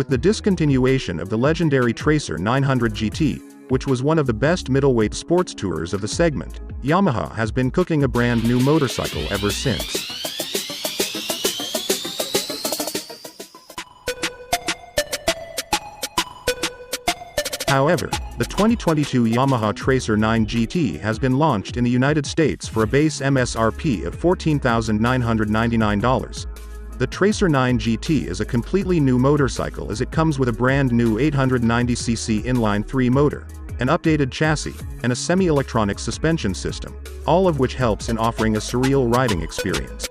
With the discontinuation of the legendary Tracer 900 GT, which was one of the best middleweight sports tourers of the segment, Yamaha has been cooking a brand new motorcycle ever since. However, the 2022 Yamaha Tracer 9 GT has been launched in the United States for a base MSRP of $14,999. The Tracer 9 GT is a completely new motorcycle as it comes with a brand new 890cc inline-3 motor, an updated chassis, and a semi-electronic suspension system, all of which helps in offering a surreal riding experience.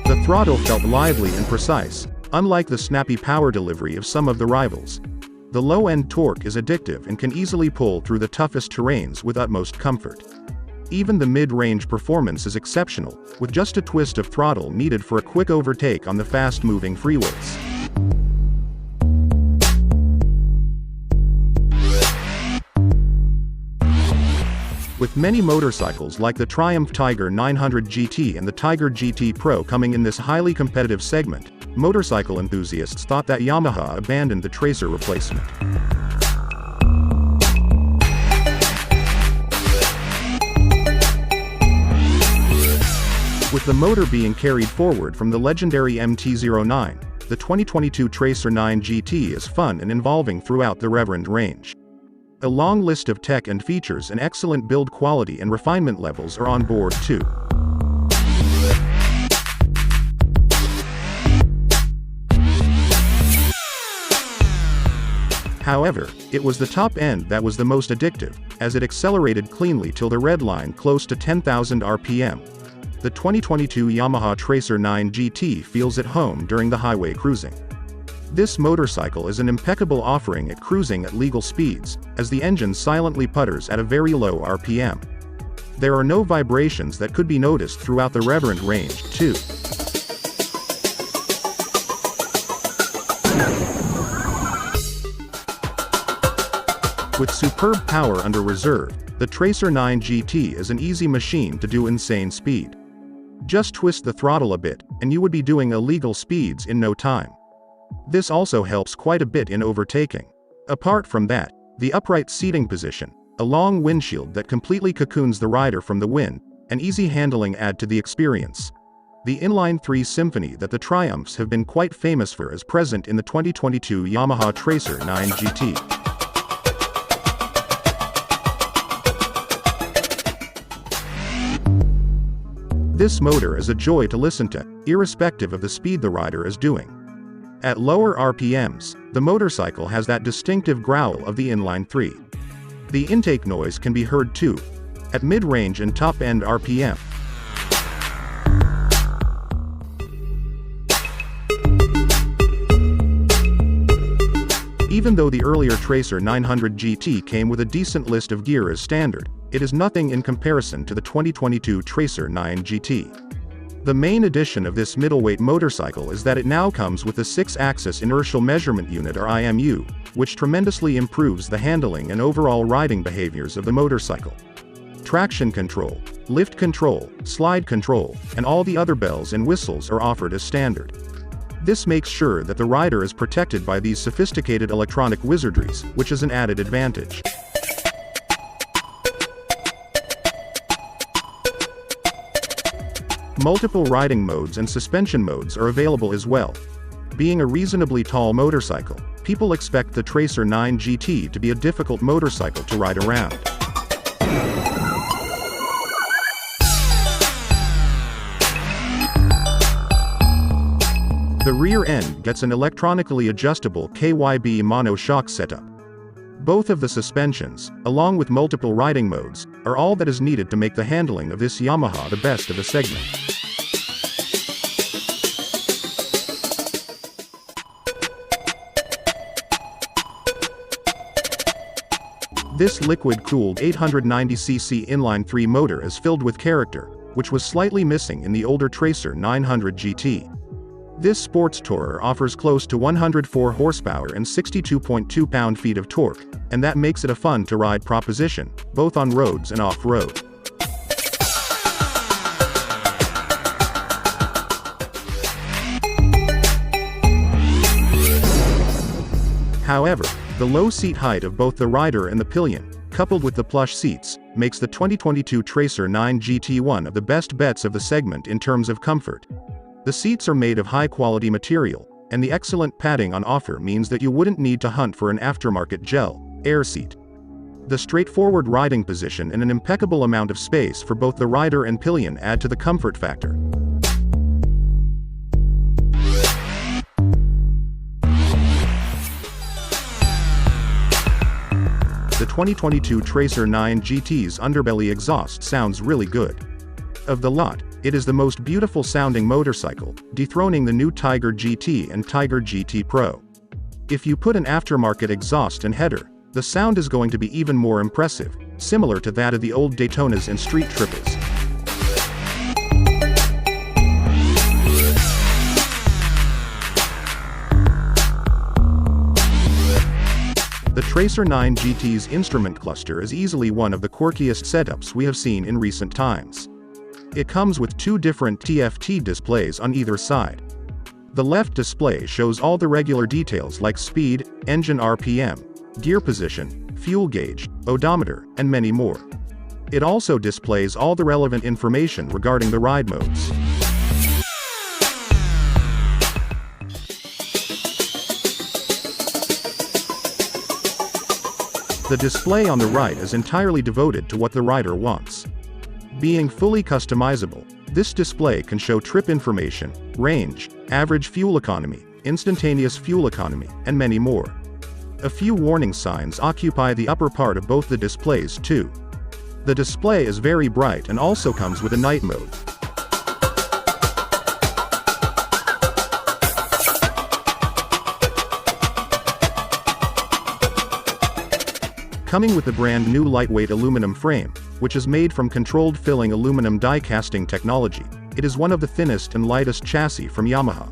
The throttle felt lively and precise, unlike the snappy power delivery of some of the rivals. The low-end torque is addictive and can easily pull through the toughest terrains with utmost comfort. Even the mid-range performance is exceptional, with just a twist of throttle needed for a quick overtake on the fast-moving freeways. With many motorcycles like the Triumph Tiger 900 GT and the Tiger GT Pro coming in this highly competitive segment, motorcycle enthusiasts thought that Yamaha abandoned the Tracer replacement. With the motor being carried forward from the legendary MT-09, the 2022 Tracer 9 GT is fun and involving throughout the reverend range. A long list of tech and features and excellent build quality and refinement levels are on board too. However, it was the top end that was the most addictive, as it accelerated cleanly till the red line close to 10,000 RPM. The 2022 Yamaha Tracer 9 GT feels at home during the highway cruising. This motorcycle is an impeccable offering at cruising at legal speeds, as the engine silently putters at a very low RPM. There are no vibrations that could be noticed throughout the reverend range, too. With superb power under reserve, the Tracer 9 GT is an easy machine to do insane speed. Just twist the throttle a bit, and you would be doing illegal speeds in no time. This also helps quite a bit in overtaking. Apart from that, the upright seating position, a long windshield that completely cocoons the rider from the wind, and easy handling add to the experience. The inline-3 symphony that the Triumphs have been quite famous for is present in the 2022 Yamaha Tracer 9 GT. This motor is a joy to listen to, irrespective of the speed the rider is doing. At lower RPMs, the motorcycle has that distinctive growl of the inline-3. The intake noise can be heard too, at mid-range and top-end RPM. Even though the earlier Tracer 900 GT came with a decent list of gear as standard, it is nothing in comparison to the 2022 Tracer 9 GT. The main addition of this middleweight motorcycle is that it now comes with a 6-axis inertial measurement unit or IMU, which tremendously improves the handling and overall riding behaviors of the motorcycle. Traction control, lift control, slide control, and all the other bells and whistles are offered as standard. This makes sure that the rider is protected by these sophisticated electronic wizardries, which is an added advantage. Multiple riding modes and suspension modes are available as well. Being a reasonably tall motorcycle, people expect the Tracer 9 GT to be a difficult motorcycle to ride around. The rear end gets an electronically adjustable KYB mono shock setup. Both of the suspensions, along with multiple riding modes, are all that is needed to make the handling of this Yamaha the best of the segment. This liquid-cooled 890cc inline-3 motor is filled with character, which was slightly missing in the older Tracer 900 GT. This sports tourer offers close to 104 horsepower and 62.2 pound-feet of torque, and that makes it a fun-to-ride proposition, both on roads and off-road. However, the low seat height of both the rider and the pillion, coupled with the plush seats, makes the 2022 Tracer 9 GT one of the best bets of the segment in terms of comfort. The seats are made of high-quality material, and the excellent padding on offer means that you wouldn't need to hunt for an aftermarket gel air seat. The straightforward riding position and an impeccable amount of space for both the rider and pillion add to the comfort factor. The 2022 Tracer 9 GT's underbelly exhaust sounds really good. Of the lot, it is the most beautiful sounding motorcycle, dethroning the new Tiger GT and Tiger GT Pro. If you put an aftermarket exhaust and header, the sound is going to be even more impressive, similar to that of the old Daytonas and Street Triples. The Tracer 9 GT's instrument cluster is easily one of the quirkiest setups we have seen in recent times. It comes with two different TFT displays on either side. The left display shows all the regular details like speed, engine RPM, gear position, fuel gauge, odometer, and many more. It also displays all the relevant information regarding the ride modes. The display on the right is entirely devoted to what the rider wants. Being fully customizable, this display can show trip information, range, average fuel economy, instantaneous fuel economy, and many more. A few warning signs occupy the upper part of both the displays too. The display is very bright and also comes with a night mode. Coming with the brand new lightweight aluminum frame, which is made from controlled filling aluminum die casting technology, it is one of the thinnest and lightest chassis from Yamaha.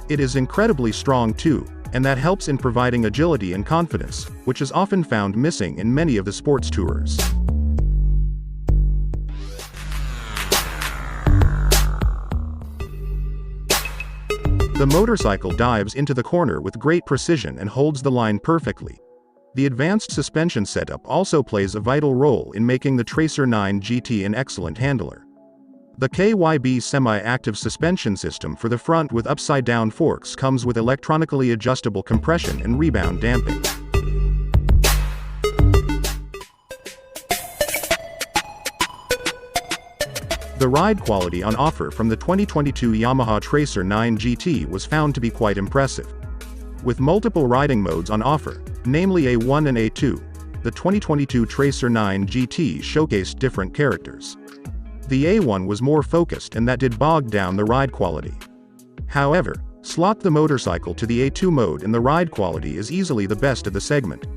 It is incredibly strong too, and that helps in providing agility and confidence, which is often found missing in many of the sports tourers. The motorcycle dives into the corner with great precision and holds the line perfectly. The advanced suspension setup also plays a vital role in making the Tracer 9 GT an excellent handler. The KYB semi-active suspension system for the front with upside-down forks comes with electronically adjustable compression and rebound damping. The ride quality on offer from the 2022 Yamaha Tracer 9 GT was found to be quite impressive. With multiple riding modes on offer, namely A1 and A2, the 2022 Tracer 9 GT showcased different characters. The A1 was more focused and that did bog down the ride quality. However, slot the motorcycle to the A2 mode and the ride quality is easily the best of the segment.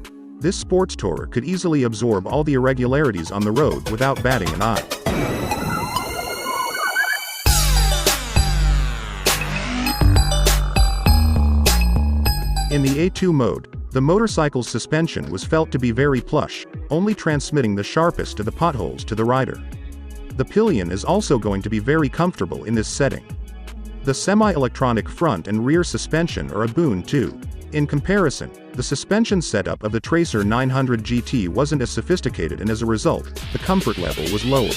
This sports tourer could easily absorb all the irregularities on the road without batting an eye. In the A2 mode, the motorcycle's suspension was felt to be very plush, only transmitting the sharpest of the potholes to the rider. The pillion is also going to be very comfortable in this setting. The semi-electronic front and rear suspension are a boon too. In comparison, the suspension setup of the Tracer 900 GT wasn't as sophisticated and as a result, the comfort level was lower.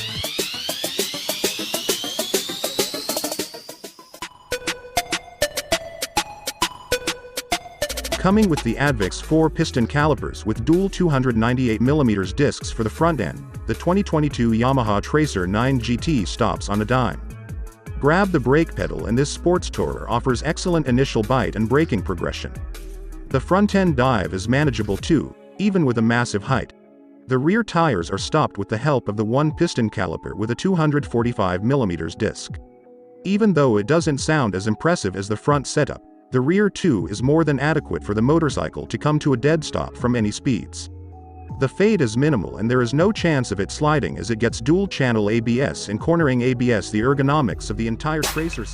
Coming with the Advix 4-piston calipers with dual 298mm discs for the front end, the 2022 Yamaha Tracer 9 GT stops on a dime. Grab the brake pedal and this sports tourer offers excellent initial bite and braking progression. The front-end dive is manageable too, even with a massive height. The rear tires are stopped with the help of the 1-piston caliper with a 245mm disc. Even though it doesn't sound as impressive as the front setup, the rear too is more than adequate for the motorcycle to come to a dead stop from any speeds. The fade is minimal and there is no chance of it sliding as it gets dual-channel ABS and cornering ABS. The ergonomics of the entire Tracer